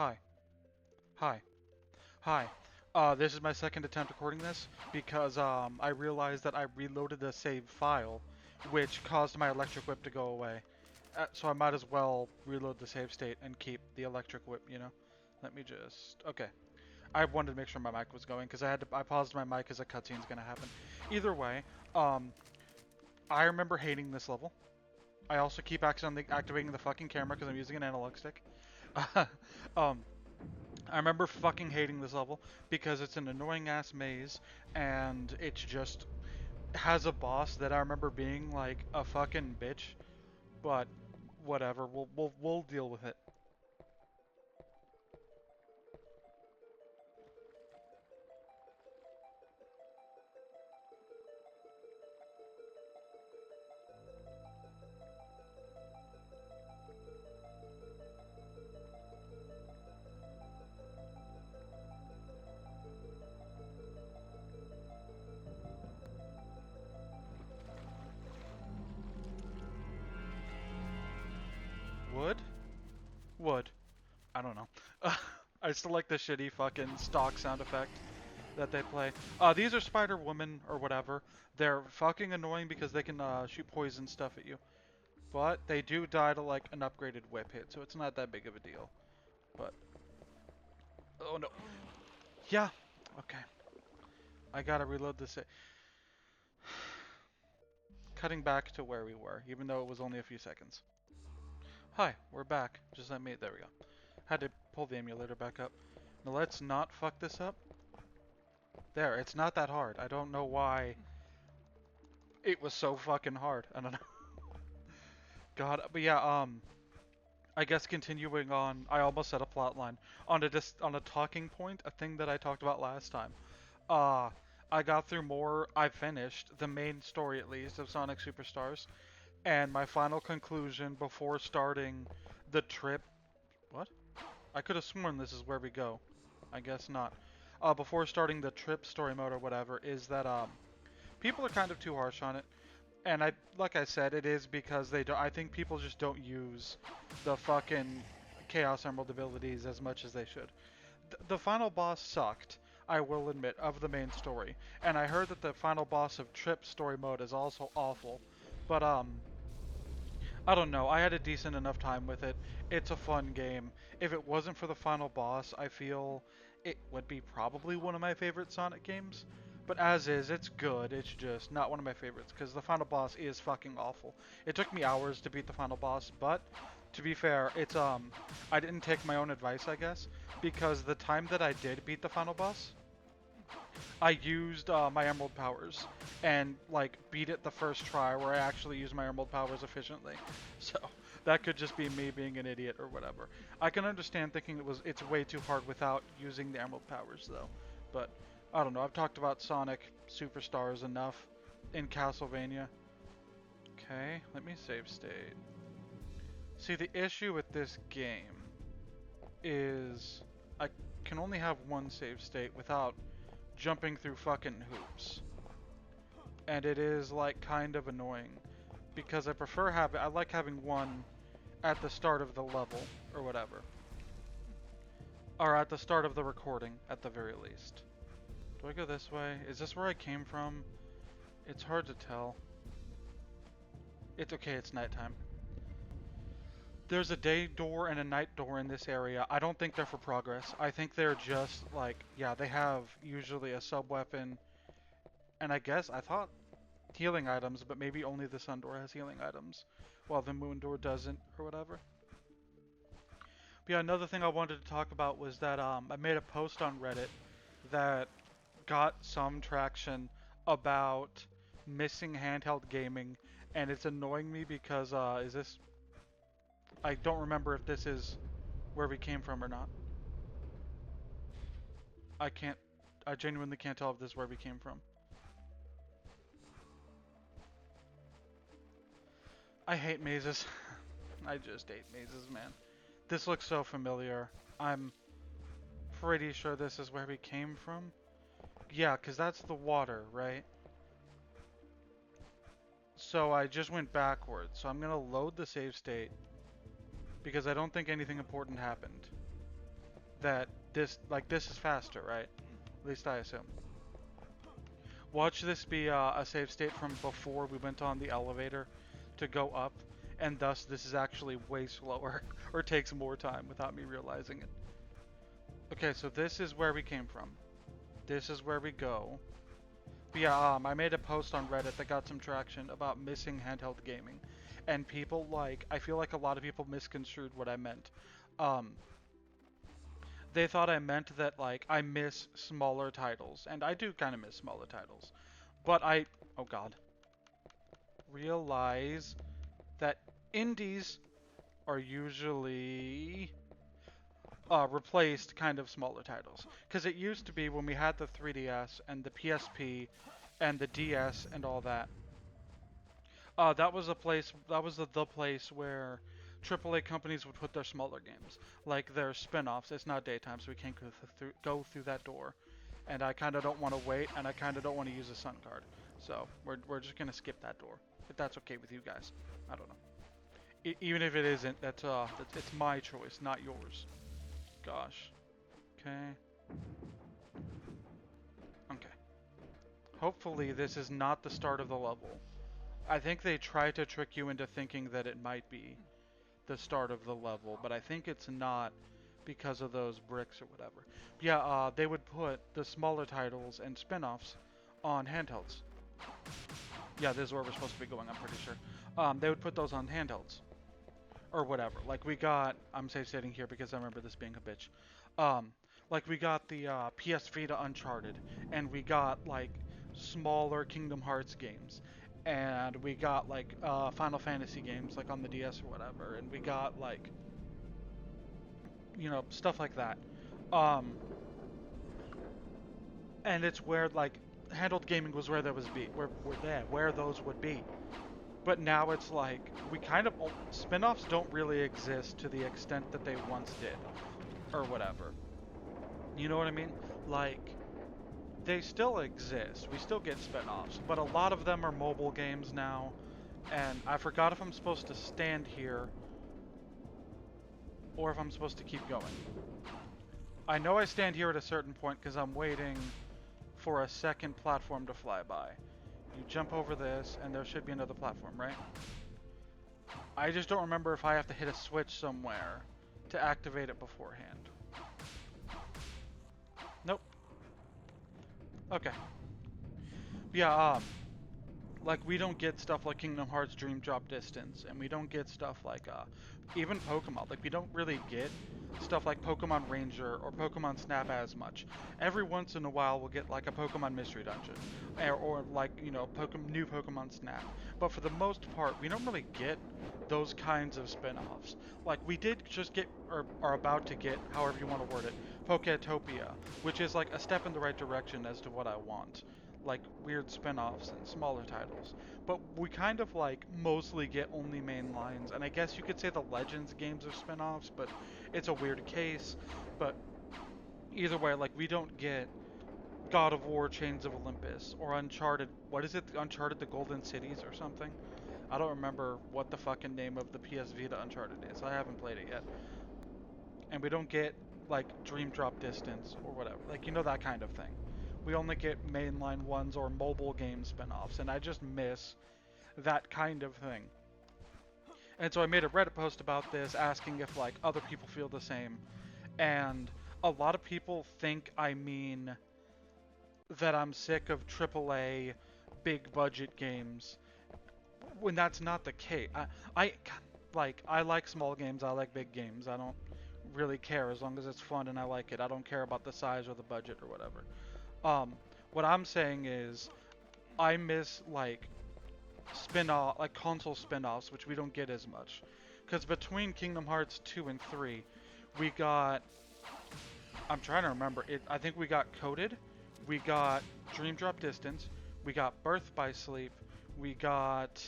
Hi. Hi. Hi. This is my second attempt recording this because I realized that I reloaded the save file, which caused my electric whip to go away. So I might as well reload the save state and keep the electric whip, you know? Let me just... Okay. I wanted to make sure my mic was going because I paused my mic because a cutscene's gonna happen. Either way, I remember hating this level. I also keep accidentally activating the fucking camera because I'm using an analog stick. um, I remember fucking hating this level because it's an annoying ass maze and it's just has a boss that I remember being like a fucking bitch, but whatever, we'll deal with it. Wood? Wood. I don't know. I still like the shitty fucking stock sound effect that they play. These are Spider Woman or whatever. They're fucking annoying because they can shoot poison stuff at you. But they do die to like an upgraded whip hit, so it's not that big of a deal. But oh no. Yeah. Okay. I gotta reload this. Cutting back to where we were, even though it was only a few seconds. Hi, we're back. Just let me. There we go. Had to pull the emulator back up. Now let's not fuck this up. There, it's not that hard. I don't know why it was so fucking hard. I don't know. God, but yeah, I guess continuing on, I almost said a plot line. On a talking point, a thing that I talked about last time. Uh, I got through more, I finished the main story at least of Sonic Superstars, and my final conclusion before starting the trip. What? I could have sworn this is where we go. I guess not. Before starting the trip story mode or whatever, is that people are kind of too harsh on it. And like I said, it is because they don't. I think people just don't use the fucking Chaos Emerald abilities as much as they should. The final boss sucked, I will admit, of the main story. And I heard that the final boss of Trip story mode is also awful. But I don't know. I had a decent enough time with it. It's a fun game. If it wasn't for the final boss, I feel it would be probably one of my favorite Sonic games. But as is, it's good. It's just not one of my favorites because the final boss is fucking awful. It took me hours to beat the final boss, but to be fair, it's I didn't take my own advice, I guess, because the time that I did beat the final boss, I used my Emerald powers and like beat it the first try where I actually used my Emerald powers efficiently. So that could just be me being an idiot or whatever. I can understand thinking it's way too hard without using the Emerald powers though. But I don't know. I've talked about Sonic Superstars enough in Castlevania. Okay, let me save state. See, the issue with this game is I can only have one save state without jumping through fucking hoops. And it is like kind of annoying because I like having one at the start of the level or whatever. Or at the start of the recording at the very least. Do I go this way? Is this where I came from? It's hard to tell. It's okay, it's nighttime. There's a day door and a night door in this area. I don't think they're for progress. I think they're just like, yeah, they have usually a sub weapon. And I guess I thought healing items, but maybe only the sun door has healing items, while the moon door doesn't, or whatever. But yeah, another thing I wanted to talk about was that I made a post on Reddit that got some traction about missing handheld gaming, and it's annoying me because is this? I don't remember if this is where we came from or not. I can't. I genuinely can't tell if this is where we came from. I hate mazes. I just hate mazes, man. This looks so familiar. I'm pretty sure this is where we came from. Yeah, because that's the water, right? So I just went backwards. So I'm going to load the save state because I don't think anything important happened. that this is faster, right? At least I assume. Watch this be a save state from before we went on the elevator to go up, and thus this is actually way slower, or takes more time without me realizing it. Okay, so this is where we came from. This is where we go. But yeah, I made a post on Reddit that got some traction about missing handheld gaming. And people, I feel like a lot of people misconstrued what I meant. They thought I meant that, I miss smaller titles. And I do kind of miss smaller titles. But oh god, realize that indies are usually replaced kind of smaller titles. Because it used to be when we had the 3DS and the PSP and the DS and all that, that was the place where AAA companies would put their smaller games, like their spin-offs. It's not daytime, so we can't go through that door. And I kind of don't want to wait, and I kind of don't want to use a Sun card. So we're just gonna skip that door, if that's okay with you guys. I don't know. Even if it isn't, it's my choice, not yours. Gosh. Okay. Okay. Hopefully this is not the start of the level. I think they try to trick you into thinking that it might be the start of the level, but I think it's not because of those bricks or whatever. Yeah, they would put the smaller titles and spin-offs on handhelds. Yeah, this is where we're supposed to be going, I'm pretty sure. They would put those on handhelds. Or whatever. Like we got, I'm safe sitting here because I remember this being a bitch. Like we got the PS Vita Uncharted, and we got smaller Kingdom Hearts games, and we got Final Fantasy games on the DS or whatever, and we got stuff like that. Um, and it's where handheld gaming was where there was where those would be. But now it's we kind of spin-offs don't really exist to the extent that they once did, or whatever. You know what I mean? They still exist. We still get spin-offs, but a lot of them are mobile games now. And I forgot if I'm supposed to stand here or if I'm supposed to keep going. I know I stand here at a certain point because I'm waiting for a second platform to fly by. You jump over this, and there should be another platform, right? I just don't remember if I have to hit a switch somewhere to activate it beforehand. Nope. Okay. Yeah, we don't get stuff like Kingdom Hearts Dream Drop Distance, and we don't get stuff even Pokemon. We don't really get stuff like Pokemon Ranger or Pokemon Snap as much. Every once in a while, we'll get a Pokemon Mystery Dungeon, or new Pokemon Snap. But for the most part, we don't really get those kinds of spin-offs. We did just get, or are about to get, however you want to word it, Poketopia, which is a step in the right direction as to what I want. Weird spin-offs and smaller titles. But we kind of mostly get only main lines, and I guess you could say the Legends games are spin-offs, but it's a weird case. But either way, we don't get God of War Chains of Olympus or Uncharted. What is it? Uncharted the Golden Cities or something? I don't remember what the fucking name of the PS Vita Uncharted is. I haven't played it yet. And we don't get Dream Drop Distance or whatever. That kind of thing. We only get mainline ones or mobile game spin-offs, and I just miss that kind of thing. And so I made a Reddit post about this, asking if other people feel the same. And a lot of people think I mean that I'm sick of AAA big budget games, when that's not the case. I like small games, I like big games. I don't really care as long as it's fun and I like it. I don't care about the size or the budget or whatever. What I'm saying is, I miss spin-off, console spin-offs, which we don't get as much. Because between Kingdom Hearts 2 and 3, we got, I'm trying to remember, I think we got Coded, we got Dream Drop Distance, we got Birth by Sleep, we got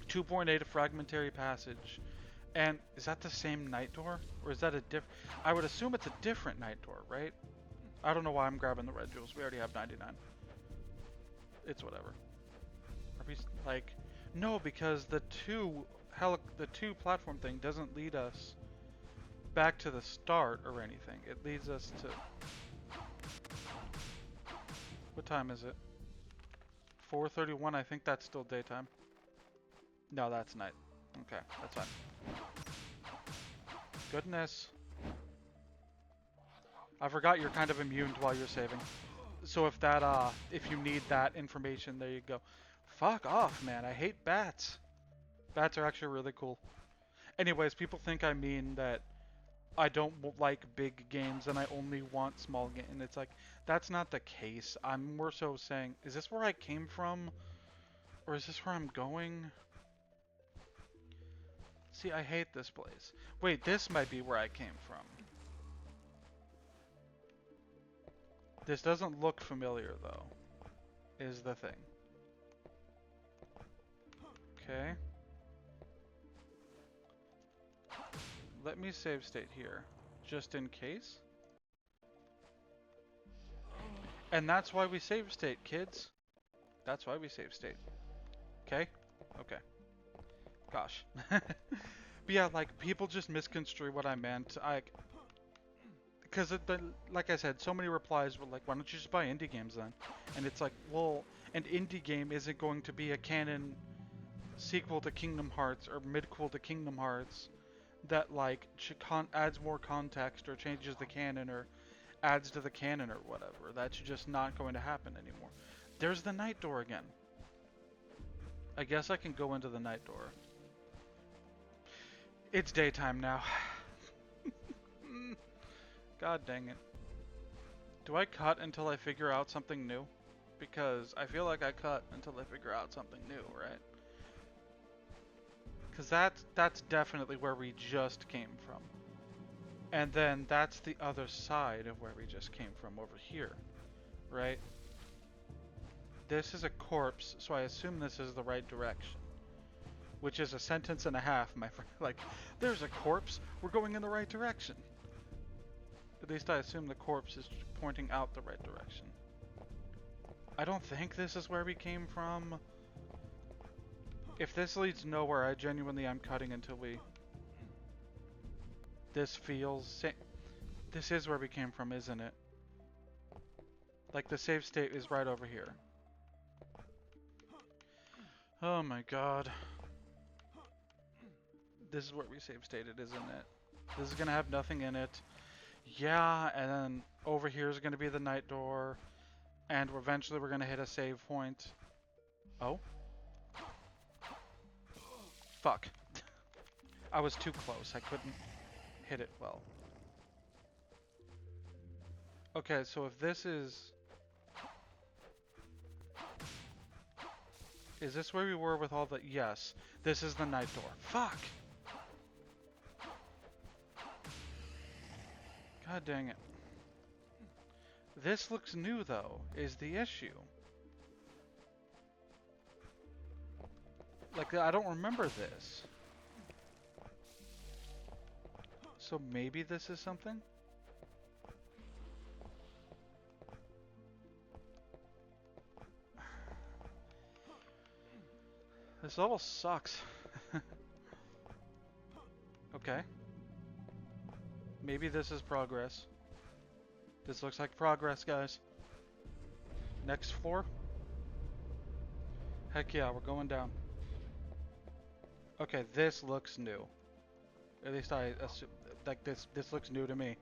2.8 Fragmentary Passage, and is that the same Night Door? Or is that a different, I would assume it's a different Night Door, right? I don't know why I'm grabbing the red jewels. We already have 99. It's whatever. Are we no, because the two platform thing doesn't lead us back to the start or anything. It leads us to... What time is it? 4:31. I think that's still daytime. No, that's night. Okay, that's fine. Goodness. I forgot you're kind of immune while you're saving. So if that, if you need that information, there you go. Fuck off, man. I hate bats. Bats are actually really cool. Anyways, people think I mean that I don't like big games and I only want small games. And it's like, that's not the case. I'm more so saying, is this where I came from? Or is this where I'm going? See, I hate this place. Wait, this might be where I came from. This doesn't look familiar, though, is the thing. Okay. Let me save state here, just in case. And that's why we save state, kids. That's why we save state. Okay? Okay. Gosh. But yeah, like, people just misconstrue what I meant. Because, like I said, so many replies were like, why don't you just buy indie games then? And it's like, well, an indie game isn't going to be a canon sequel to Kingdom Hearts or midquel to Kingdom Hearts that, like, adds more context or changes the canon or adds to the canon or whatever. That's just not going to happen anymore. There's the night door again. I guess I can go into the night door. It's daytime now. God dang it. Do I cut until I figure out something new? Because I feel like I cut until I figure out something new, right? Because that's definitely where we just came from. And then that's the other side of where we just came from over here, right? This is a corpse, so I assume this is the right direction. Which is a sentence and a half, my friend. Like, there's a corpse, we're going in the right direction. At least I assume the corpse is pointing out the right direction. I don't think this is where we came from. If this leads nowhere, I genuinely am cutting until we... This feels... This is where we came from, isn't it? Like, the save state is right over here. Oh my god. This is where we save stated, isn't it? This is gonna have nothing in it. Yeah, and then over here is gonna be the night door. And eventually we're gonna hit a save point. Oh? Fuck. I was too close. I couldn't hit it well. Okay, so if this is... Is this where we were with all the... Yes. This is the night door. Fuck! God dang it. This looks new, though, is the issue. Like, I don't remember this. So maybe this is something? This level sucks. Okay. Maybe this is progress. This looks like progress, guys. Next floor? Heck yeah, we're going down. Okay, this looks new. At least I assume, like, this looks new to me.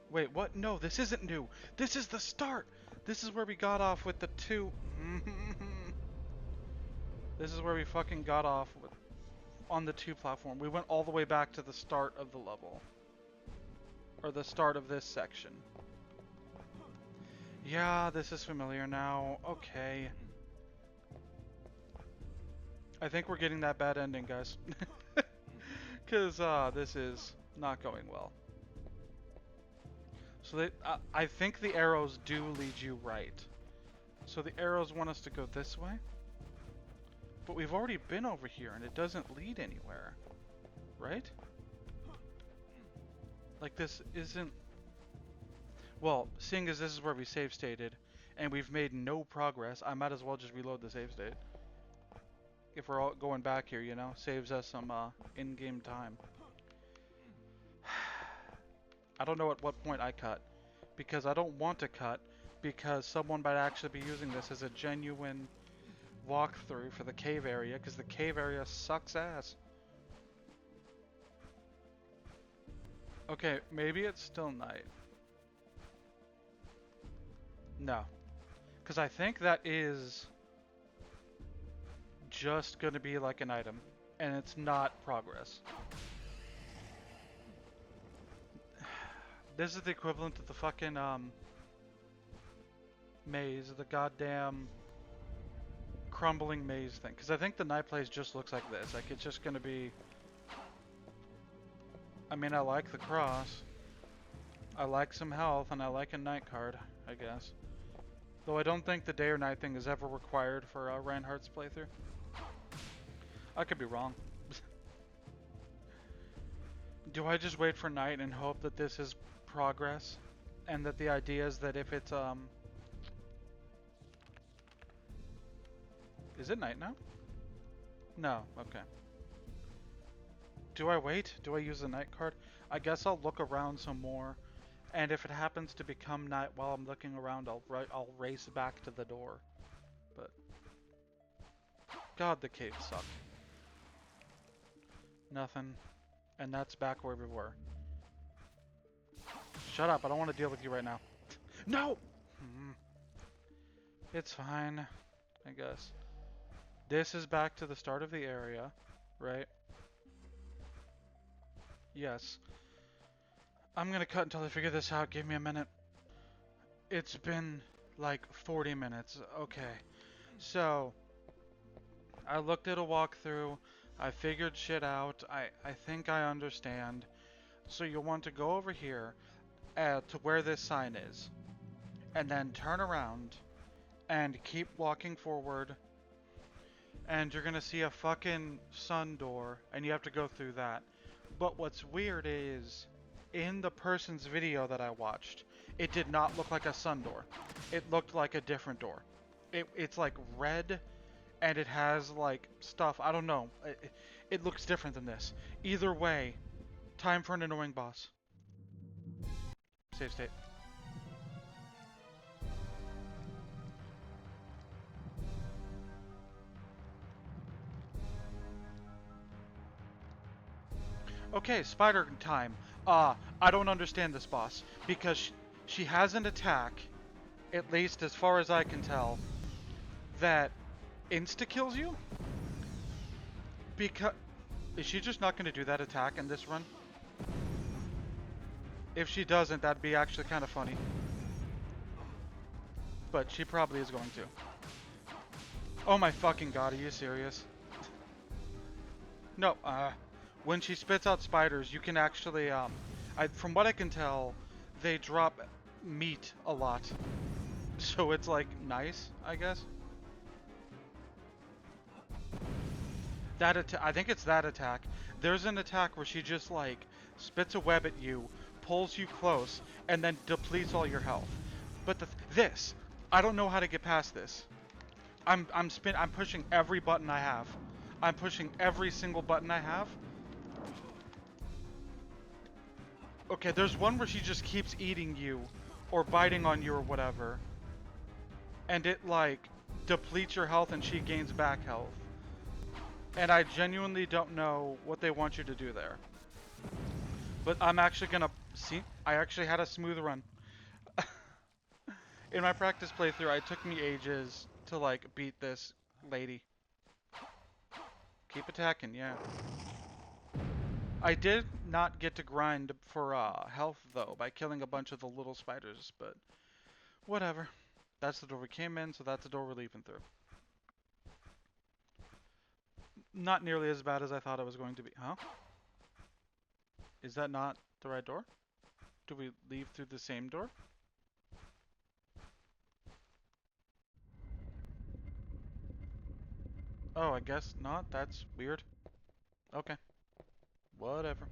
Wait, what? No, this isn't new. This is the start. This is where we got off with the two. This is where we fucking got off with, on the 2 platform. We went all the way back to the start of the level. Or the start of this section. Yeah, this is familiar now. Okay. I think we're getting that bad ending, guys. Because this is not going well. So I think the arrows do lead you right. So the arrows want us to go this way. But we've already been over here and it doesn't lead anywhere. Right? Like this isn't... Well, seeing as this is where we save stated and we've made no progress, I might as well just reload the save state. If we're all going back here, you know, saves us some in-game time. I don't know at what point I cut. Because I don't want to cut. Because someone might actually be using this as a genuine walkthrough for the cave area. Because the cave area sucks ass. Okay, maybe it's still night. No. Because I think that is just going to be like an item. And it's not progress. This is the equivalent of the fucking, maze. The goddamn crumbling maze thing. Because I think the night place just looks like this. Like, it's just going to be... I mean, I like the cross. I like some health, and I like a night card, I guess. Though I don't think the day or night thing is ever required for Reinhardt's playthrough. I could be wrong. Do I just wait for night and hope that this is progress? And that the idea is that if it's, Is it night now? No, okay. Do I wait? Do I use the night card? I guess I'll look around some more. And if it happens to become night while I'm looking around, I'll race back to the door. But... God, the cave sucked. Nothing. And that's back where we were. Shut up, I don't want to deal with you right now. No! It's fine, I guess. This is back to the start of the area, right? Yes. I'm gonna cut until I figure this out. Give me a minute. It's been like 40 minutes. Okay. So, I looked at a walkthrough. I figured shit out. I think I understand. So you'll want to go over here to where this sign is. And then turn around and keep walking forward. And you're gonna see a fucking sun door. And you have to go through that. But what's weird is, in the person's video that I watched, it did not look like a sun door. It looked like a different door. It's like red, and it has like stuff. I don't know. It looks different than this. Either way, time for an annoying boss. Save state. Okay, spider time. I don't understand this boss because she has an attack, at least as far as I can tell, that insta-kills you? Because... Is she just not going to do that attack in this run? If she doesn't, that'd be actually kind of funny. But she probably is going to. Oh my fucking god, are you serious? No, when she spits out spiders, you can actually, from what I can tell, they drop meat a lot. So it's like, nice, I guess. I think it's that attack. There's an attack where she just like spits a web at you, pulls you close, and then depletes all your health. But this, I don't know how to get past this. I'm pushing every button I have. I'm pushing every single button I have. Okay, there's one where she just keeps eating you or biting on you or whatever. And it like depletes your health and she gains back health. And I genuinely don't know what they want you to do there. But I'm actually gonna see. I actually had a smooth run. In my practice playthrough, it took me ages to like beat this lady. Keep attacking, yeah. I did not get to grind for health though by killing a bunch of the little spiders, but whatever. That's the door we came in, so that's the door we're leaving through. Not nearly as bad as I thought it was going to be. Huh? Is that not the right door? Do we leave through the same door? Oh, I guess not. That's weird. Okay. Whatever.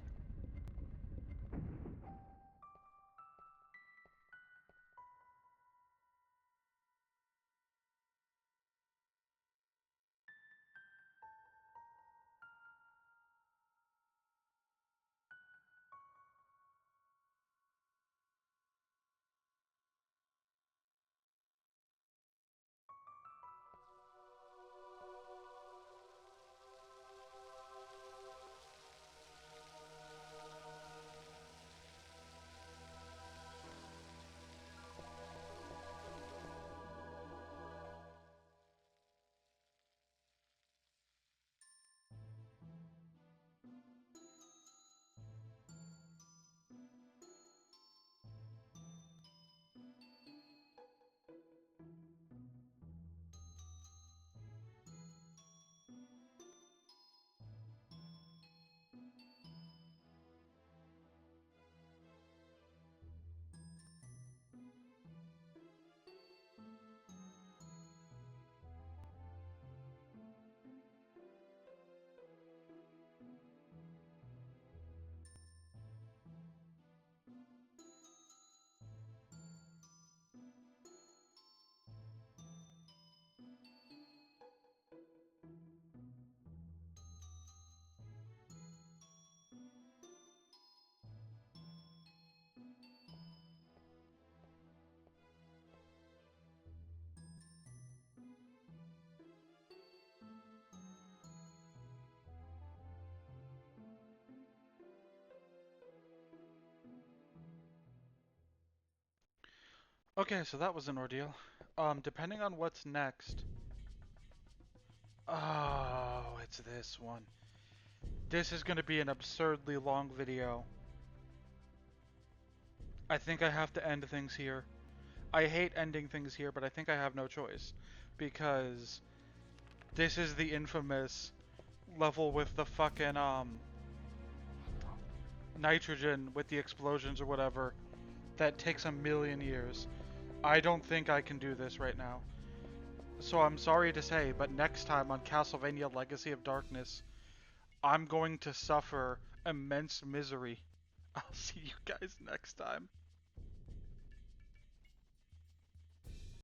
Okay, so that was an ordeal. Depending on what's next. Oh, it's this one. This is going to be an absurdly long video. I think I have to end things here. I hate ending things here, but I think I have no choice. Because this is the infamous level with the fucking, nitrogen with the explosions or whatever that takes a million years. I don't think I can do this right now. So I'm sorry to say, but next time on Castlevania Legacy of Darkness, I'm going to suffer immense misery. I'll see you guys next time.